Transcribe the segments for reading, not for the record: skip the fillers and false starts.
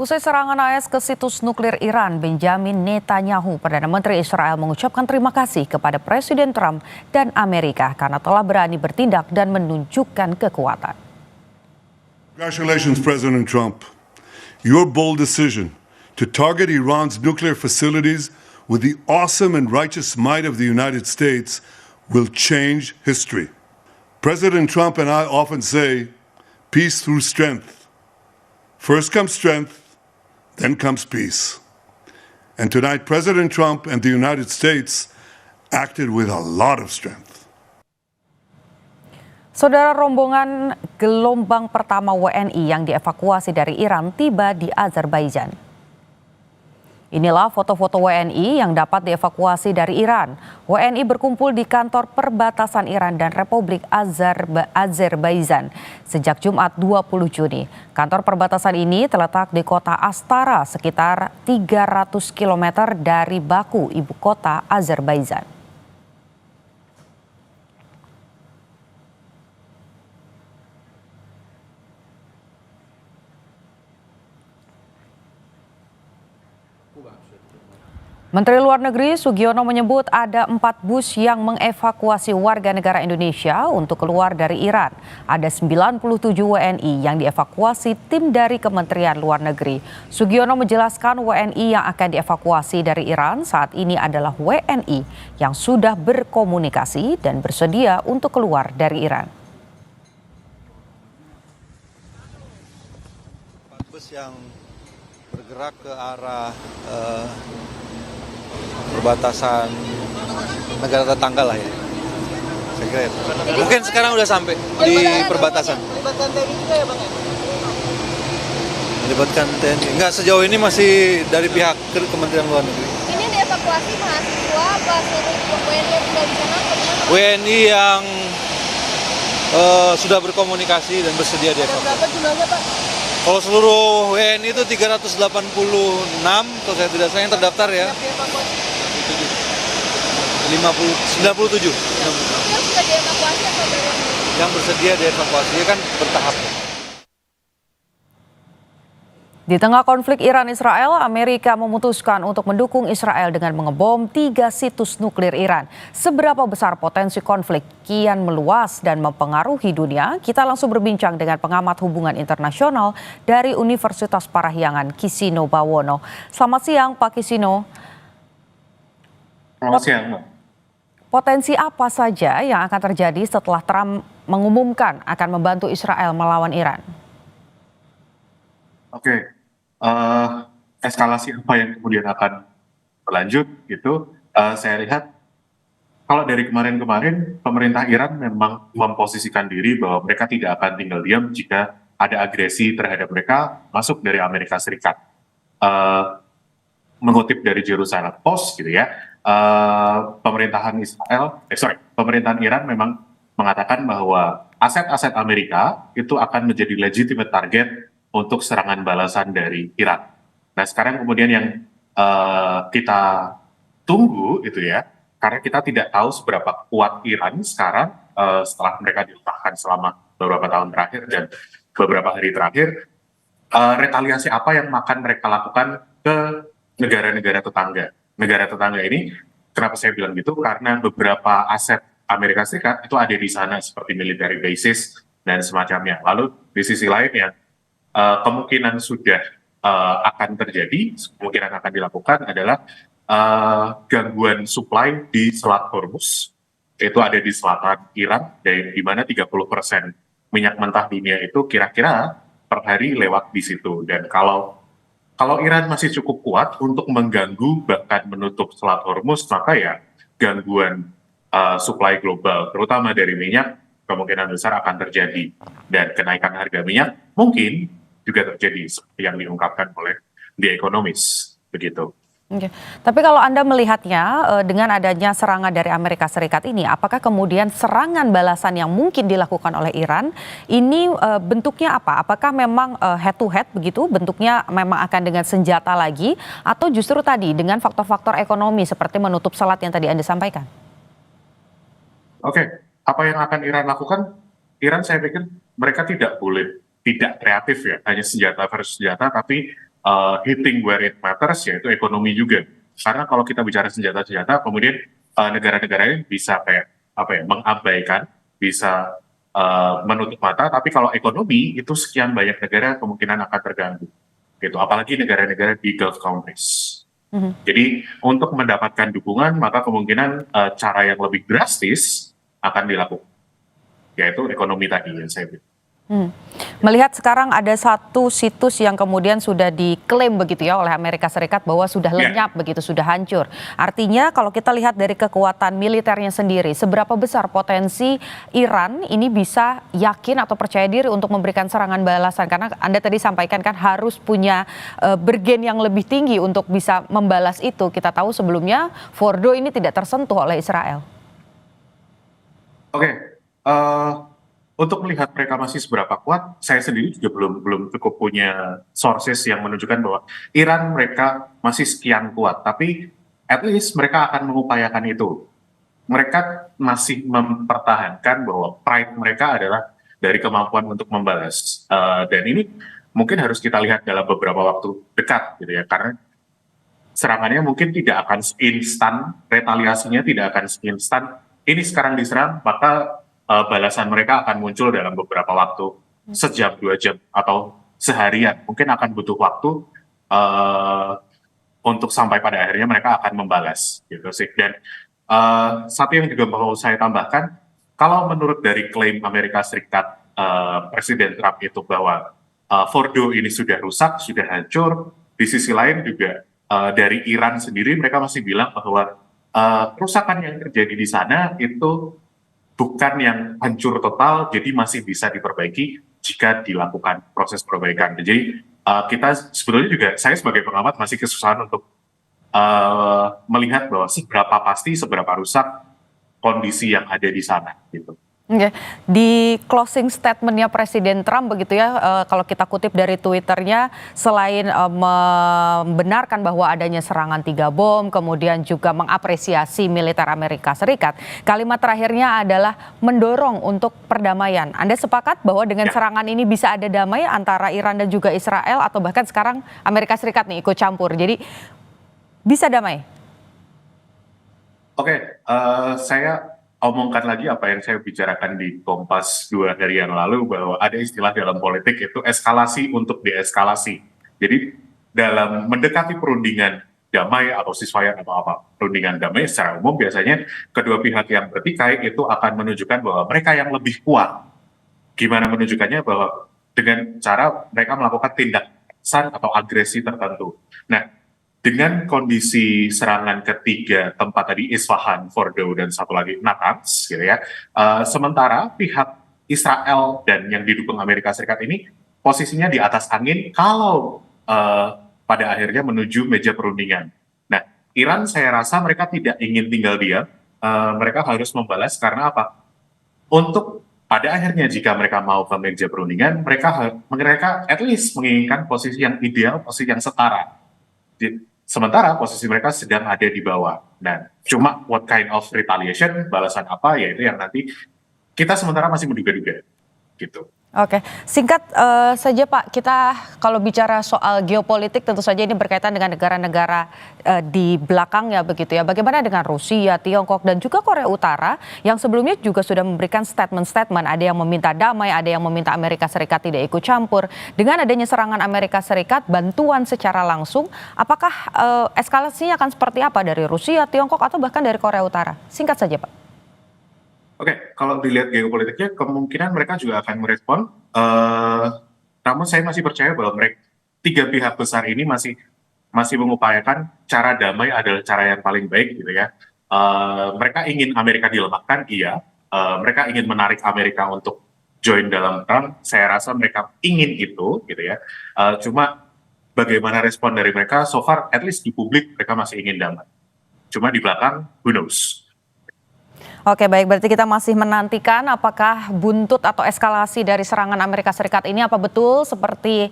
Usai serangan AS ke situs nuklir Iran, Benjamin Netanyahu, Perdana Menteri Israel, mengucapkan terima kasih kepada Presiden Trump dan Amerika karena telah berani bertindak dan menunjukkan kekuatan. Congratulations, President Trump. Your bold decision to target Iran's nuclear facilities with the awesome and righteous might of the United States will change history. President Trump and I often say, peace through strength. First comes strength, then comes peace. And tonight, President Trump and the United States acted with a lot of strength. Saudara, rombongan gelombang pertama WNI yang dievakuasi dari Iran tiba di Azerbaijan. Inilah foto-foto WNI yang dapat dievakuasi dari Iran. WNI berkumpul di kantor perbatasan Iran dan Republik Azerbaijan sejak Jumat 20 Juni. Kantor perbatasan ini terletak di kota Astara, sekitar 300 km dari Baku, ibu kota Azerbaijan. Menteri Luar Negeri Sugiono menyebut ada 4 bus yang mengevakuasi warga negara Indonesia untuk keluar dari Iran. Ada 97 WNI yang dievakuasi tim dari Kementerian Luar Negeri. Sugiono menjelaskan WNI yang akan dievakuasi dari Iran saat ini adalah WNI yang sudah berkomunikasi dan bersedia untuk keluar dari Iran. Bus yang bergerak ke arah perbatasan negara tetangga lah ya. Saya kira itu. Mungkin sekarang udah sampai di perbatasan. Melibatkan TNI juga ya Bang? Melibatkan TNI. Enggak, sejauh ini masih dari pihak Kementerian Luar Negeri. Ini dievakuasi mahasiswa apa seluruh WNI yang tinggal di sana? WNI yang sudah berkomunikasi dan bersedia Ada dievakuasi. berapa jumlahnya Pak? Kalau seluruh WNI itu 386, kalau saya tidak salah yang terdaftar ya. Yang dievakuasi? 97. Yang sudah dievakuasi atau belum? Yang bersedia dievakuasi kan bertahap. Di tengah konflik Iran-Israel, Amerika memutuskan untuk mendukung Israel dengan mengebom 3 situs nuklir Iran. Seberapa besar potensi konflik kian meluas dan mempengaruhi dunia? Kita langsung berbincang dengan pengamat hubungan internasional dari Universitas Parahyangan, Kisino Bawono. Selamat siang, Pak Kisino. Selamat siang, Mbak. Potensi apa saja yang akan terjadi setelah Trump mengumumkan akan membantu Israel melawan Iran? Oke. Eskalasi apa yang kemudian akan berlanjut gitu, saya lihat kalau dari kemarin-kemarin pemerintah Iran memang memposisikan diri bahwa mereka tidak akan tinggal diam jika ada agresi terhadap mereka masuk dari Amerika Serikat. Mengutip dari Jerusalem Post gitu ya, pemerintahan Iran memang mengatakan bahwa aset-aset Amerika itu akan menjadi legitimate target untuk serangan balasan dari Iran. Nah sekarang kemudian yang kita tunggu itu ya, karena kita tidak tahu seberapa kuat Iran sekarang setelah mereka diletakkan selama beberapa tahun terakhir dan beberapa hari terakhir, retaliasi apa yang akan mereka lakukan ke negara-negara tetangga. Negara tetangga ini, kenapa saya bilang gitu? Karena beberapa aset Amerika Serikat itu ada di sana seperti military bases dan semacamnya. Lalu di sisi lain ya, kemungkinan sudah akan terjadi, kemungkinan akan dilakukan adalah gangguan supply di Selat Hormuz. Itu ada di selatan Iran, di mana 30% minyak mentah dunia itu kira-kira per hari lewat di situ. Dan kalau Iran masih cukup kuat untuk mengganggu bahkan menutup Selat Hormuz, maka ya gangguan supply global, terutama dari minyak, kemungkinan besar akan terjadi. Dan kenaikan harga minyak mungkin juga terjadi seperti yang diungkapkan oleh The Economist, begitu. Oke. Tapi kalau Anda melihatnya dengan adanya serangan dari Amerika Serikat ini, apakah kemudian serangan balasan yang mungkin dilakukan oleh Iran ini bentuknya apa? Apakah memang head to head begitu, bentuknya memang akan dengan senjata lagi, atau justru tadi dengan faktor-faktor ekonomi seperti menutup selat yang tadi Anda sampaikan? Oke, apa yang akan Iran lakukan? Iran saya pikir mereka tidak kreatif ya, hanya senjata versus senjata, tapi hitting where it matters, yaitu ekonomi juga. Karena kalau kita bicara senjata-senjata, kemudian negara-negara ini bisa kayak mengabaikan, bisa menutup mata. Tapi kalau ekonomi itu sekian banyak negara kemungkinan akan terganggu, gitu. Apalagi negara-negara di Gulf countries. Jadi untuk mendapatkan dukungan, maka kemungkinan cara yang lebih drastis akan dilakukan, yaitu ekonomi tadi yang saya bilang. Melihat sekarang ada satu situs yang kemudian sudah diklaim begitu ya oleh Amerika Serikat bahwa sudah lenyap begitu, sudah hancur. Artinya kalau kita lihat dari kekuatan militernya sendiri, seberapa besar potensi Iran ini bisa yakin atau percaya diri untuk memberikan serangan balasan? Karena Anda tadi sampaikan kan harus punya bergen yang lebih tinggi untuk bisa membalas itu. Kita tahu sebelumnya Fordo ini tidak tersentuh oleh Israel. Oke. Untuk melihat mereka masih seberapa kuat, saya sendiri juga belum cukup punya sources yang menunjukkan bahwa Iran mereka masih sekian kuat. Tapi at least mereka akan mengupayakan itu. Mereka masih mempertahankan bahwa pride mereka adalah dari kemampuan untuk membalas. Dan ini mungkin harus kita lihat dalam beberapa waktu dekat, gitu ya. Karena serangannya mungkin tidak akan instan, retaliasinya tidak akan instan. Ini sekarang diserang, maka balasan mereka akan muncul dalam beberapa waktu, sejam, 2 jam, atau seharian. Mungkin akan butuh waktu untuk sampai pada akhirnya mereka akan membalas, gitu sih. Dan satu yang juga mau saya tambahkan, kalau menurut dari klaim Amerika Serikat, Presiden Trump itu bahwa Fordo ini sudah rusak, sudah hancur, di sisi lain juga dari Iran sendiri mereka masih bilang bahwa kerusakan yang terjadi di sana itu bukan yang hancur total, jadi masih bisa diperbaiki jika dilakukan proses perbaikan. Jadi kita sebetulnya juga, saya sebagai pengamat masih kesusahan untuk melihat bahwa seberapa rusak kondisi yang ada di sana, gitu. Oke. Di closing statementnya Presiden Trump begitu ya, kalau kita kutip dari Twitternya, selain membenarkan bahwa adanya serangan 3 bom, kemudian juga mengapresiasi militer Amerika Serikat, kalimat terakhirnya adalah mendorong untuk perdamaian. Anda sepakat bahwa dengan serangan ini bisa ada damai antara Iran dan juga Israel, atau bahkan sekarang Amerika Serikat nih ikut campur, jadi bisa damai? Oke, saya omongkan lagi apa yang saya bicarakan di Kompas 2 hari yang lalu, bahwa ada istilah dalam politik itu eskalasi untuk deeskalasi. Jadi dalam mendekati perundingan damai atau ceasefire atau apa, perundingan damai secara umum biasanya kedua pihak yang bertikai itu akan menunjukkan bahwa mereka yang lebih kuat. Gimana menunjukkannya? Bahwa dengan cara mereka melakukan tindakan atau agresi tertentu. Nah, dengan kondisi serangan ketiga tempat tadi Isfahan, Fordo, dan satu lagi Natanz, gitu ya. Sementara pihak Israel dan yang didukung Amerika Serikat ini posisinya di atas angin kalau pada akhirnya menuju meja perundingan. Nah, Iran saya rasa mereka tidak ingin tinggal diam, mereka harus membalas karena apa? Untuk pada akhirnya jika mereka mau ke meja perundingan, mereka at least menginginkan posisi yang ideal, posisi yang setara. Sementara posisi mereka sedang ada di bawah. Nah, cuma what kind of retaliation, balasan apa, yaitu yang nanti kita sementara masih menduga-duga, gitu. Oke, singkat saja Pak, kita kalau bicara soal geopolitik tentu saja ini berkaitan dengan negara-negara di belakangnya begitu ya. Bagaimana dengan Rusia, Tiongkok, dan juga Korea Utara yang sebelumnya juga sudah memberikan statement-statement. Ada yang meminta damai, ada yang meminta Amerika Serikat tidak ikut campur. Dengan adanya serangan Amerika Serikat, bantuan secara langsung, apakah eskalasinya akan seperti apa dari Rusia, Tiongkok, atau bahkan dari Korea Utara? Singkat saja Pak. Oke, kalau dilihat geopolitiknya, kemungkinan mereka juga akan merespon. Namun saya masih percaya bahwa tiga pihak besar ini masih mengupayakan cara damai adalah cara yang paling baik, gitu ya. Mereka ingin Amerika dilemahkan, iya. Mereka ingin menarik Amerika untuk join dalam perang. Saya rasa mereka ingin itu, gitu ya. Cuma bagaimana respon dari mereka? So far, at least di publik mereka masih ingin damai. Cuma di belakang, who knows? Oke, baik, berarti kita masih menantikan apakah buntut atau eskalasi dari serangan Amerika Serikat ini apa betul seperti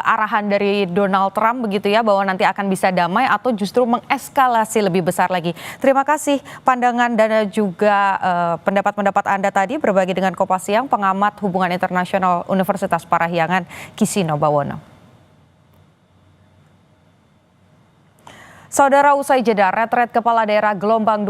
arahan dari Donald Trump begitu ya, bahwa nanti akan bisa damai atau justru mengeskalasi lebih besar lagi. Terima kasih pandangan dan juga pendapat-pendapat Anda tadi berbagi dengan Kompas Siang, pengamat hubungan internasional Universitas Parahyangan Kisino Bawono. Saudara, usai jeda, retret kepala daerah gelombang 2